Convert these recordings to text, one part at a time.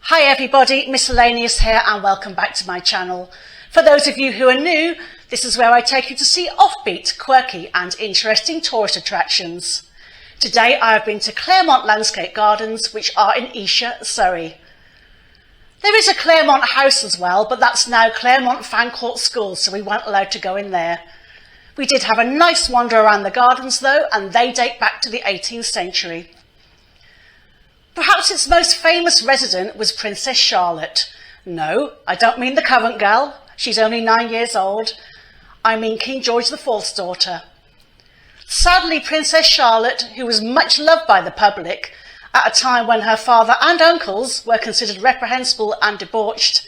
Hi everybody, Miscellaneous here and welcome back to my channel. For those of you who are new, this is where I take you to see offbeat, quirky and interesting tourist attractions. Today I have been to Claremont Landscape Gardens, which are in Esher, Surrey. There is a Claremont House as well, but that's now Claremont Fan Court School, so we weren't allowed to go in there. We did have a nice wander around the gardens though, and they date back to the 18th century. Perhaps its most famous resident was Princess Charlotte. No, I don't mean the current girl. She's only 9 years old. I mean King George IV's daughter. Sadly, Princess Charlotte, who was much loved by the public at a time when her father and uncles were considered reprehensible and debauched,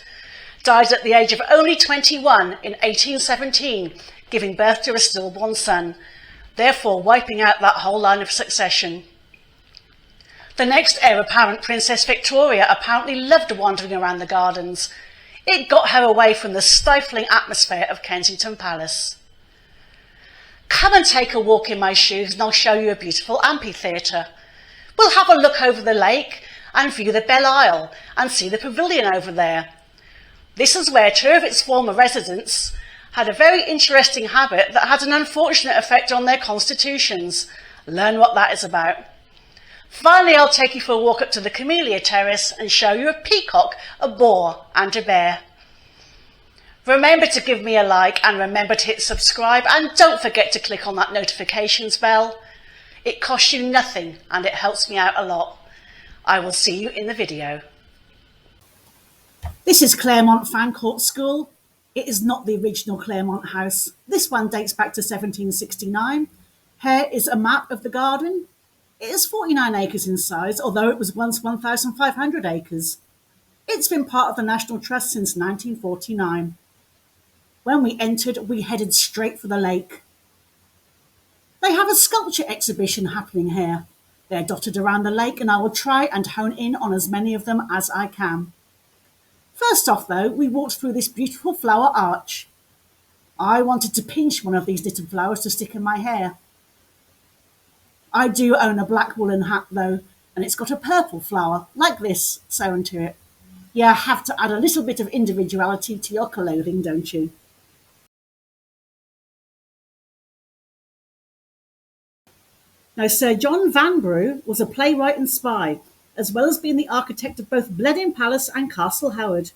died at the age of only 21 in 1817, giving birth to a stillborn son, therefore wiping out that whole line of succession. The next heir apparent, Princess Victoria, apparently loved wandering around the gardens. It got her away from the stifling atmosphere of Kensington Palace. Come and take a walk in my shoes and I'll show you a beautiful amphitheatre. We'll have a look over the lake and view the Belle Isle and see the pavilion over there. This is where two of its former residents had a very interesting habit that had an unfortunate effect on their constitutions. Learn what that is about. Finally, I'll take you for a walk up to the Camellia Terrace and show you a peacock, a boar and a bear. Remember to give me a like and remember to hit subscribe, and don't forget to click on that notifications bell. It costs you nothing and it helps me out a lot. I will see you in the video. This is Claremont Fan Court School. It is not the original Claremont House. This one dates back to 1769. Here is a map of the garden. It is 49 acres in size, although it was once 1,500 acres. It's been part of the National Trust since 1949. When we entered, we headed straight for the lake. They have a sculpture exhibition happening here. They're dotted around the lake and I will try and hone in on as many of them as I can. First off though, we walked through this beautiful flower arch. I wanted to pinch one of these little flowers to stick in my hair. I do own a black woolen hat though, and it's got a purple flower, like this, sewn to it. You have to add a little bit of individuality to your clothing, don't you? Now, Sir John Vanbrugh was a playwright and spy, as well as being the architect of both Blenheim Palace and Castle Howard.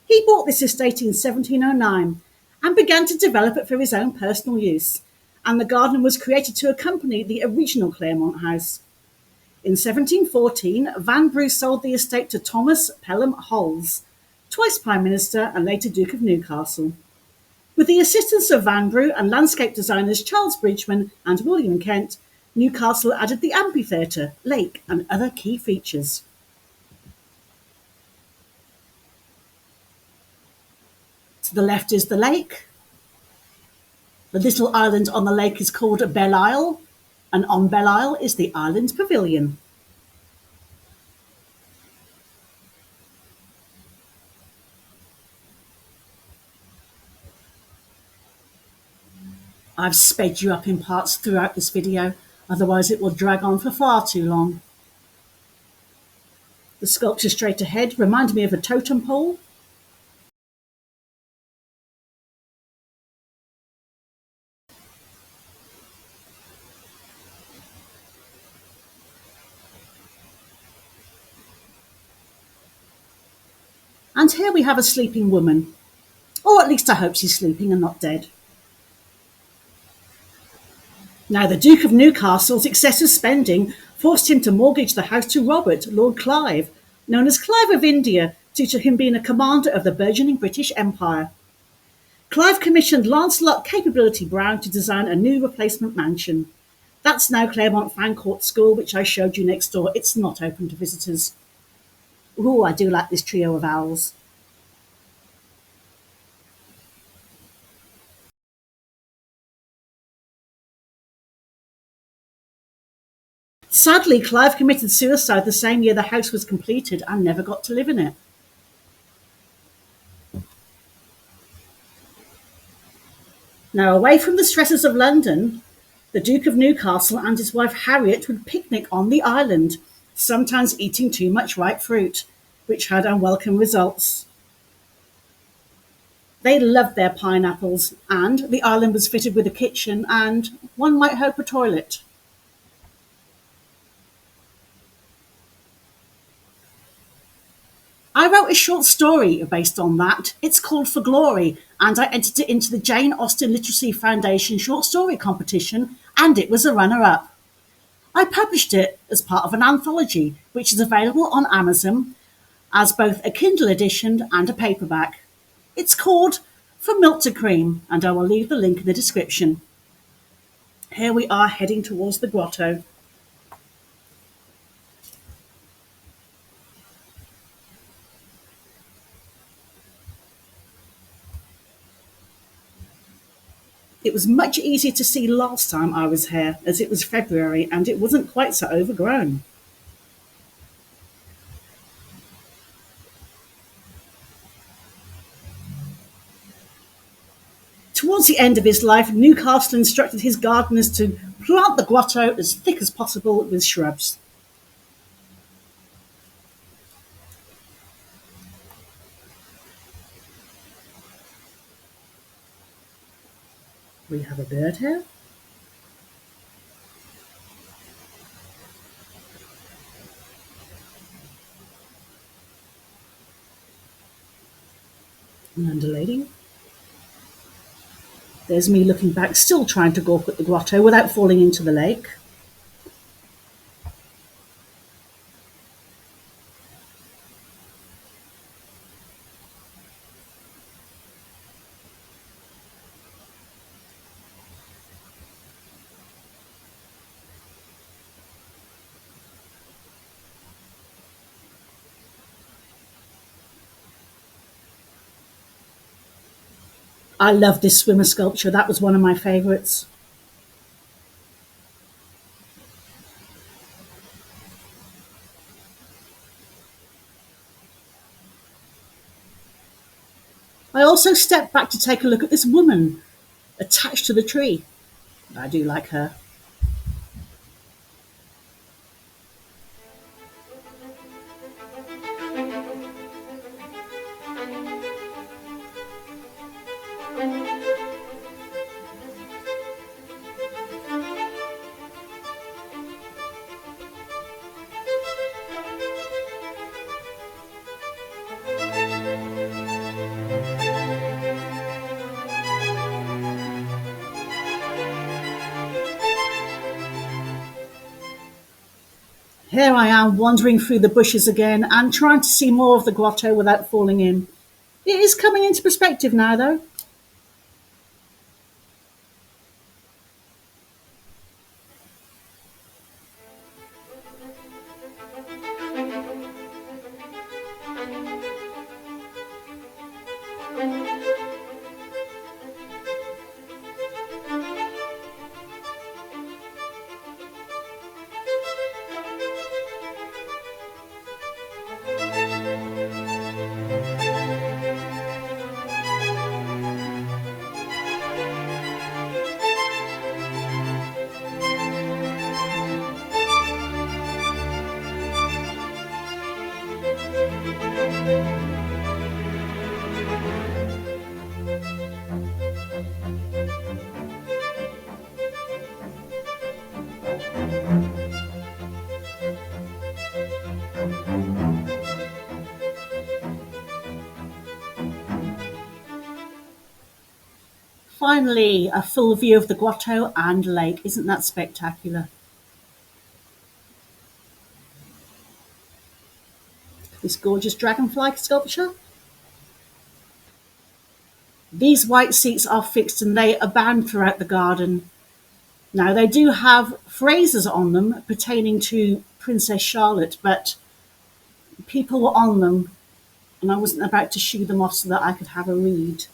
He bought this estate in 1709 and began to develop it for his own personal use, and the garden was created to accompany the original Claremont House. In 1714, Vanbrugh sold the estate to Thomas Pelham-Holles, twice Prime Minister and later Duke of Newcastle. With the assistance of Vanbrugh and landscape designers Charles Bridgman and William Kent, Newcastle added the amphitheatre, lake and other key features. To the left is the lake. The little island on the lake is called Belle Isle, and on Belle Isle is the island pavilion. I've sped you up in parts throughout this video, otherwise it will drag on for far too long. The sculpture straight ahead reminded me of a totem pole. And here we have a sleeping woman, or at least I hope she's sleeping and not dead. Now, the Duke of Newcastle's excessive spending forced him to mortgage the house to Robert, Lord Clive, known as Clive of India, due to him being a commander of the burgeoning British Empire. Clive commissioned Lancelot Capability Brown to design a new replacement mansion. That's now Claremont Fan Court School, which I showed you next door. It's not open to visitors. Ooh, I do like this trio of owls. Sadly, Clive committed suicide the same year the house was completed and never got to live in it. Now, away from the stresses of London, the Duke of Newcastle and his wife Harriet would picnic on the island, sometimes eating too much ripe fruit. which had unwelcome results. They loved their pineapples, and the island was fitted with a kitchen and, one might hope, a toilet. I wrote a short story based on that. It's called For Glory, and I entered it into the Jane Austen Literacy Foundation short story competition, and it was a runner-up. I published it as part of an anthology, which is available on Amazon as both a Kindle edition and a paperback. It's called From Milk to Cream, and I will leave the link in the description. Here we are heading towards the grotto. It was much easier to see last time I was here, as it was February and it wasn't quite so overgrown. Towards the end of his life, Newcastle instructed his gardeners to plant the grotto as thick as possible with shrubs. We have a bird here. An undulating. There's me looking back, still trying to gawk at the grotto without falling into the lake. I love this swimmer sculpture. That was one of my favourites. I also stepped back to take a look at this woman attached to the tree. I do like her. Here I am wandering through the bushes again and trying to see more of the grotto without falling in. It is coming into perspective now, though. Finally, a full view of the grotto and lake. Isn't that spectacular? This gorgeous dragonfly sculpture. These white seats are fixed and they abound throughout the garden. Now, they do have phrases on them pertaining to Princess Charlotte, but people were on them and I wasn't about to shoo them off so that I could have a read.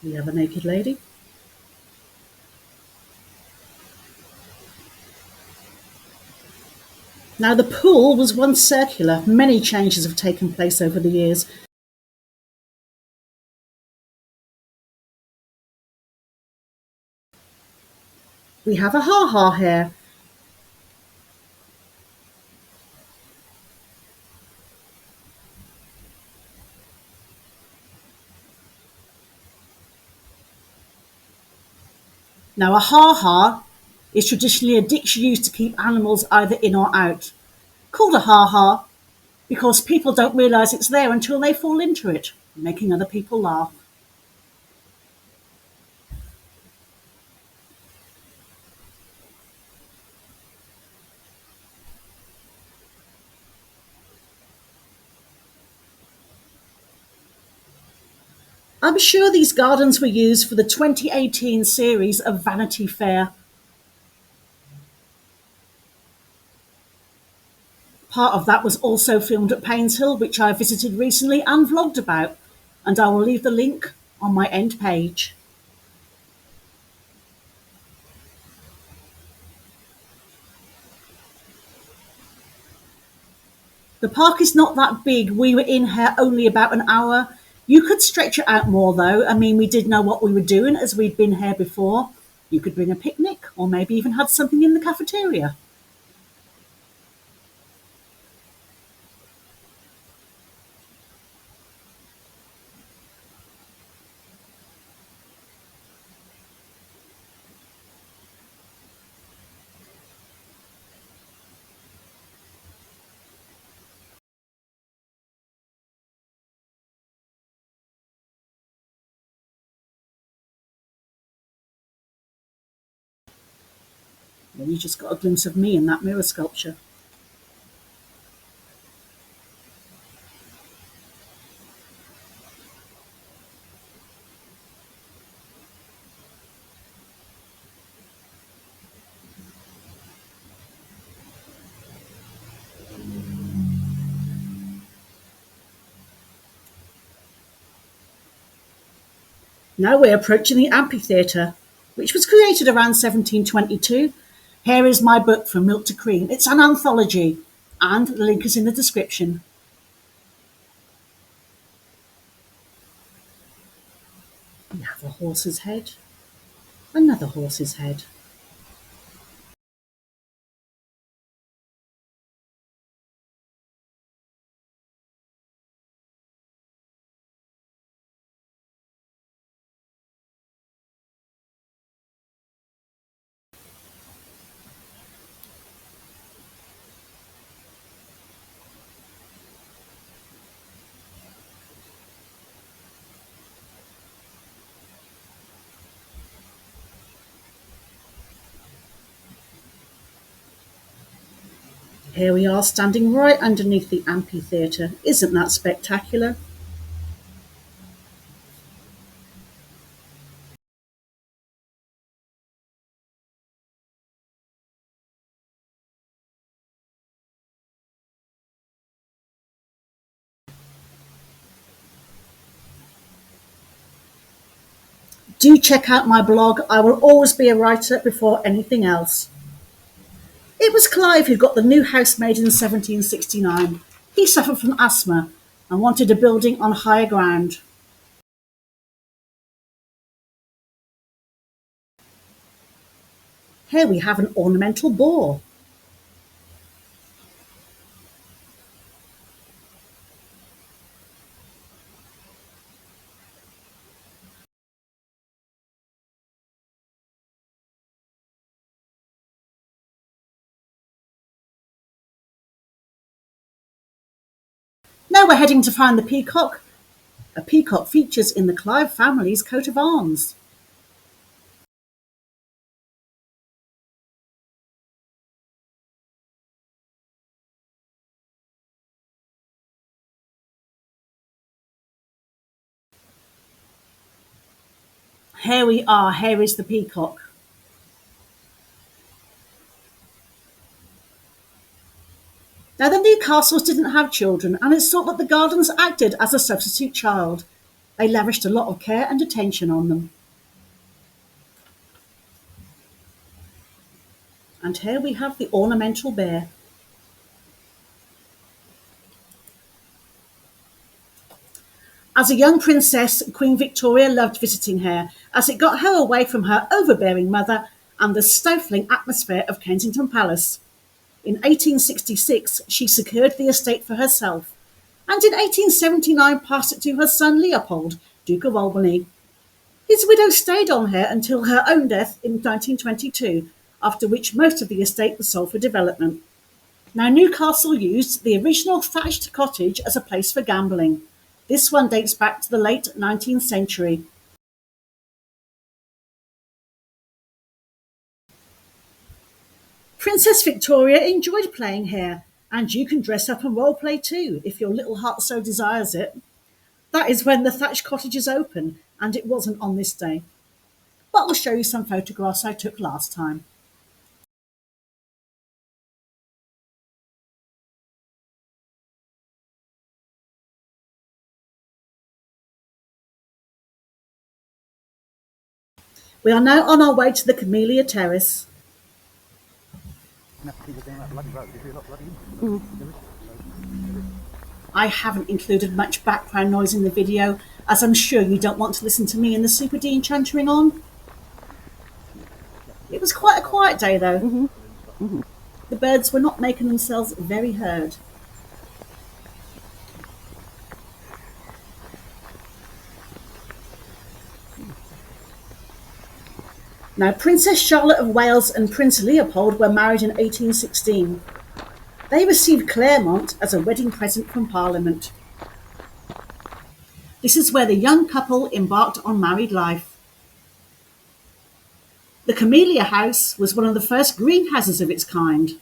We have a naked lady. Now, the pool was once circular. Many changes have taken place over the years. We have a ha-ha here. Now, a ha-ha is traditionally a ditch used to keep animals either in or out. Called a ha-ha because people don't realise it's there until they fall into it, making other people laugh. I'm sure these gardens were used for the 2018 series of Vanity Fair. Part of that was also filmed at Painshill, which I visited recently and vlogged about, and I will leave the link on my end page. The park is not that big. We were in here only about an hour. You could stretch it out more though. I mean, we did know what we were doing as we'd been here before. You could bring a picnic or maybe even had something in the cafeteria. Well, you just got a glimpse of me in that mirror sculpture. Now we're approaching the amphitheatre, which was created around 1722. Here is my book, From Milk to Cream. It's an anthology, and the link is in the description. We have a horse's head, another horse's head. Here we are standing right underneath the amphitheatre. Isn't that spectacular? Do check out my blog. I will always be a writer before anything else. It was Clive who got the new house made in 1769. He suffered from asthma and wanted a building on higher ground. Here we have an ornamental boar. Now we're heading to find the peacock. A peacock features in the Clive family's coat of arms. Here we are. Here is the peacock. Now, the Newcastles didn't have children, and it's thought that the gardens acted as a substitute child. They lavished a lot of care and attention on them. And here we have the ornamental bear. As a young princess, Queen Victoria loved visiting here, as it got her away from her overbearing mother and the stifling atmosphere of Kensington Palace. In 1866, she secured the estate for herself, and in 1879 passed it to her son Leopold, Duke of Albany. His widow stayed on here until her own death in 1922, after which most of the estate was sold for development. Now, Newcastle used the original thatched cottage as a place for gambling. This one dates back to the late 19th century. Princess Victoria enjoyed playing here, and you can dress up and role play too, if your little heart so desires it. That is when the thatched cottage is open, and it wasn't on this day. But I'll show you some photographs I took last time. We are now on our way to the Camellia Terrace. I haven't included much background noise in the video, as I'm sure you don't want to listen to me and the Super Dean chantering on. It was quite a quiet day though. The birds were not making themselves very heard. Now, Princess Charlotte of Wales and Prince Leopold were married in 1816. They received Claremont as a wedding present from Parliament. This is where the young couple embarked on married life. The Camellia House was one of the first greenhouses of its kind,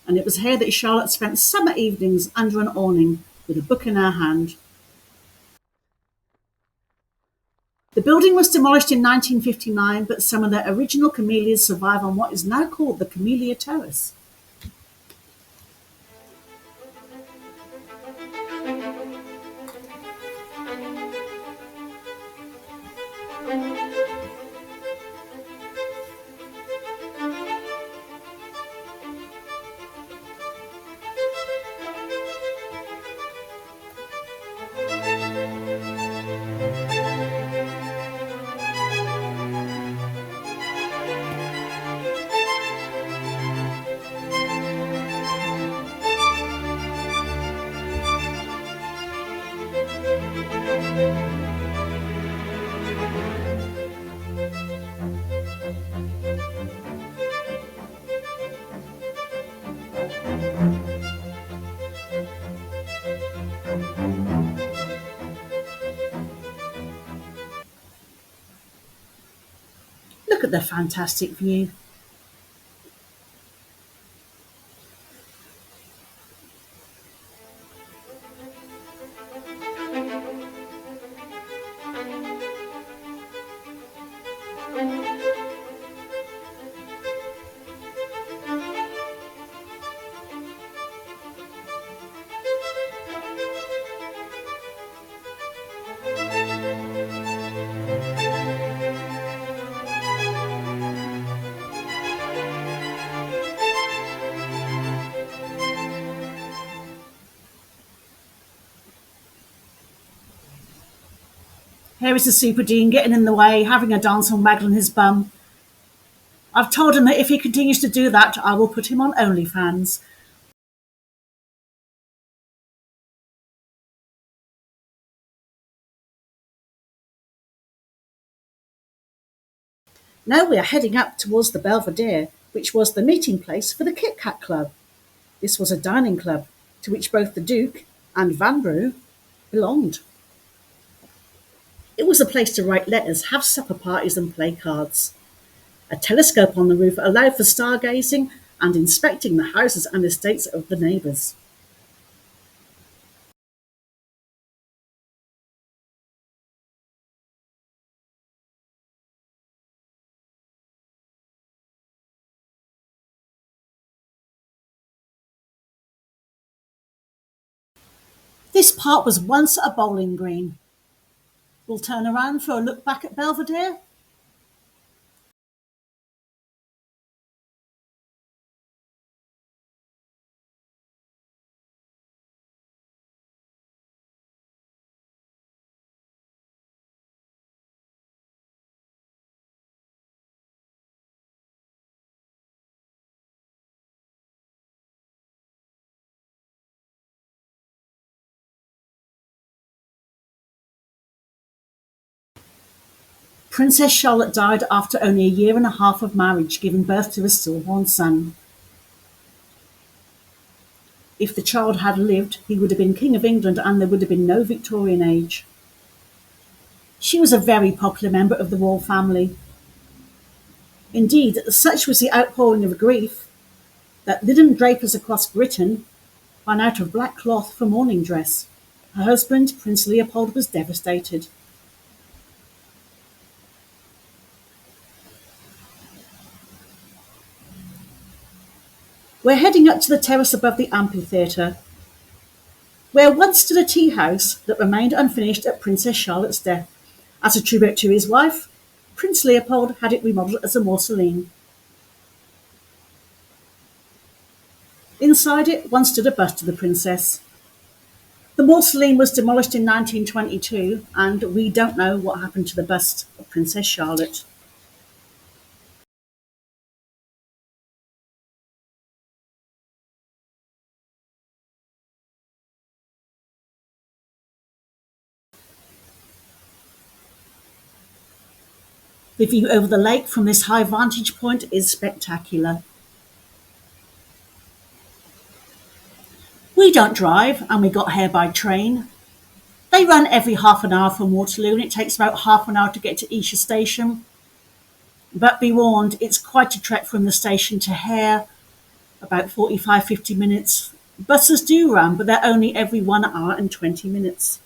and it was here that Charlotte spent summer evenings under an awning with a book in her hand. The building was demolished in 1959, but some of the original camellias survive on what is now called the Camellia Terrace. Look at the fantastic view. Here is the Super Dean getting in the way, having a dance and waggling his bum. I've told him that if he continues to do that, I will put him on OnlyFans. Now we are heading up towards the Belvedere, which was the meeting place for the Kit Kat Club. This was a dining club to which both the Duke and Vanbrugh belonged. It was a place to write letters, have supper parties and play cards. A telescope on the roof allowed for stargazing and inspecting the houses and estates of the neighbours. This part was once a bowling green. We'll turn around for a look back at Belvedere. Princess Charlotte died after only a year and a half of marriage, giving birth to a stillborn son. If the child had lived, he would have been King of England and there would have been no Victorian age. She was a very popular member of the royal family. Indeed, such was the outpouring of grief that linen drapers across Britain ran out of black cloth for mourning dress. Her husband, Prince Leopold, was devastated. We're heading up to the terrace above the amphitheatre, where once stood a tea house that remained unfinished at Princess Charlotte's death. As a tribute to his wife, Prince Leopold had it remodelled as a mausoleum. Inside it once stood a bust of the princess. The mausoleum was demolished in 1922, and we don't know what happened to the bust of Princess Charlotte. The view over the lake from this high vantage point is spectacular. We don't drive, and we got here by train. They run every half an hour from Waterloo, and it takes about half an hour to get to Esher station. But be warned, it's quite a trek from the station to here, about 45-50 minutes. Buses do run, but they're only every 1 hour and 20 minutes.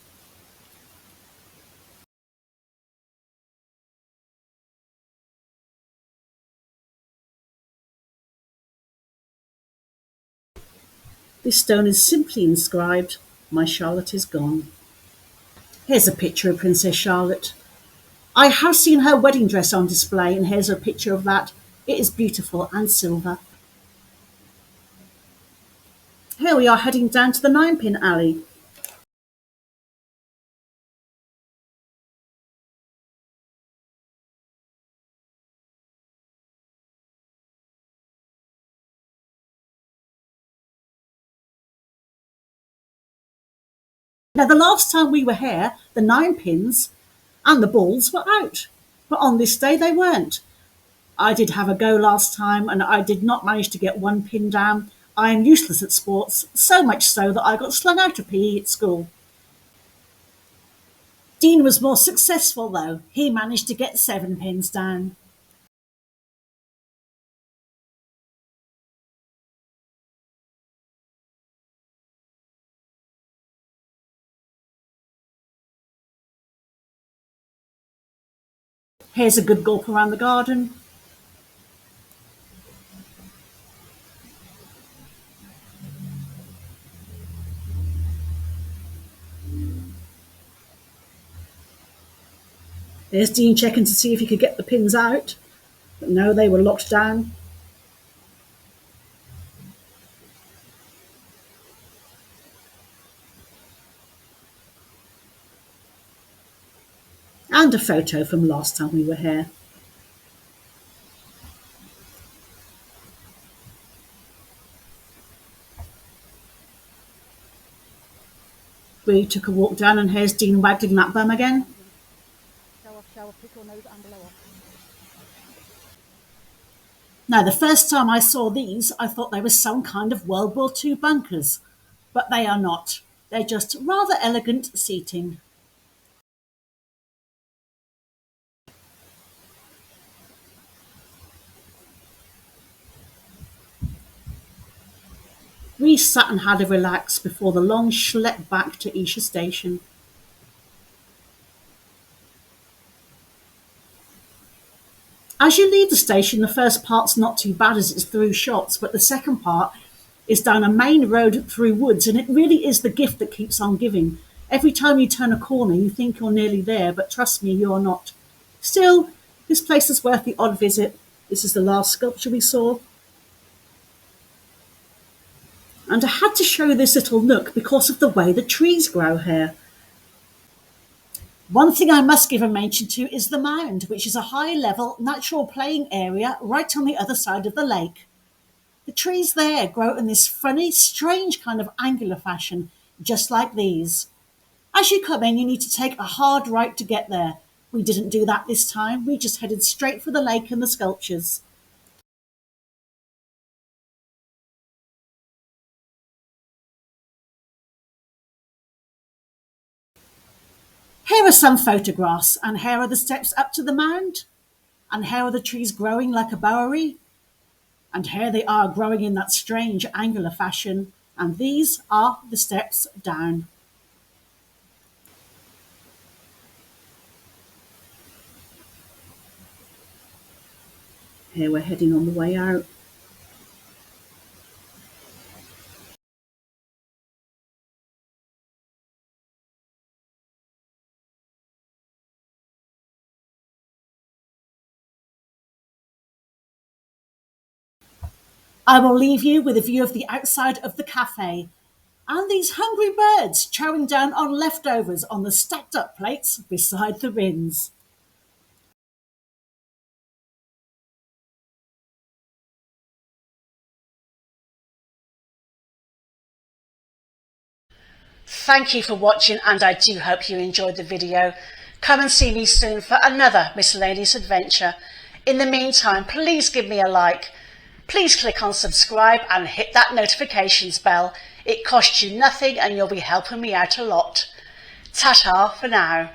This stone is simply inscribed, "My Charlotte is gone." Here's a picture of Princess Charlotte. I have seen her wedding dress on display, and here's a picture of that. It is beautiful and silver. Here we are heading down to the Ninepin Alley. Now, the last time we were here, the ninepins and the balls were out, but on this day they weren't. I did have a go last time and I did not manage to get one pin down. I am useless at sports, so much so that I got slung out of PE at school. Dean was more successful though. He managed to get 7 pins down. Here's a good gulp around the garden. There's Dean checking to see if he could get the pins out, but no, they were locked down. And a photo from last time we were here. We took a walk down and here's Dean waggling that bum again. Shower, pick your nose and blow off. Now, the first time I saw these, I thought they were some kind of World War II bunkers, but they are not. They're just rather elegant seating. We sat and had a relax before the long schlep back to Esher station. As you leave the station, the first part's not too bad as it's through shops, but the second part is down a main road through woods, and it really is the gift that keeps on giving. Every time you turn a corner, you think you're nearly there, but trust me, you're not. Still, this place is worth the odd visit. This is the last sculpture we saw. And I had to show this little nook because of the way the trees grow here. One thing I must give a mention to is the mound, which is a high-level natural playing area right on the other side of the lake. The trees there grow in this funny, strange kind of angular fashion, just like these. As you come in, you need to take a hard right to get there, We didn't do that this time. We just headed straight for the lake and the sculptures. Here are some photographs, and here are the steps up to the mound, and here are the trees growing like a bowery, and here they are growing in that strange angular fashion, and these are the steps down. Here we're heading on the way out. I will leave you with a view of the outside of the cafe and these hungry birds chowing down on leftovers on the stacked up plates beside the bins. Thank you for watching, and I do hope you enjoyed the video. Come and see me soon for another miscellaneous adventure. In the meantime, please give me a like. Please click on subscribe and hit that notifications bell. It costs you nothing and you'll be helping me out a lot. Ta-ta for now.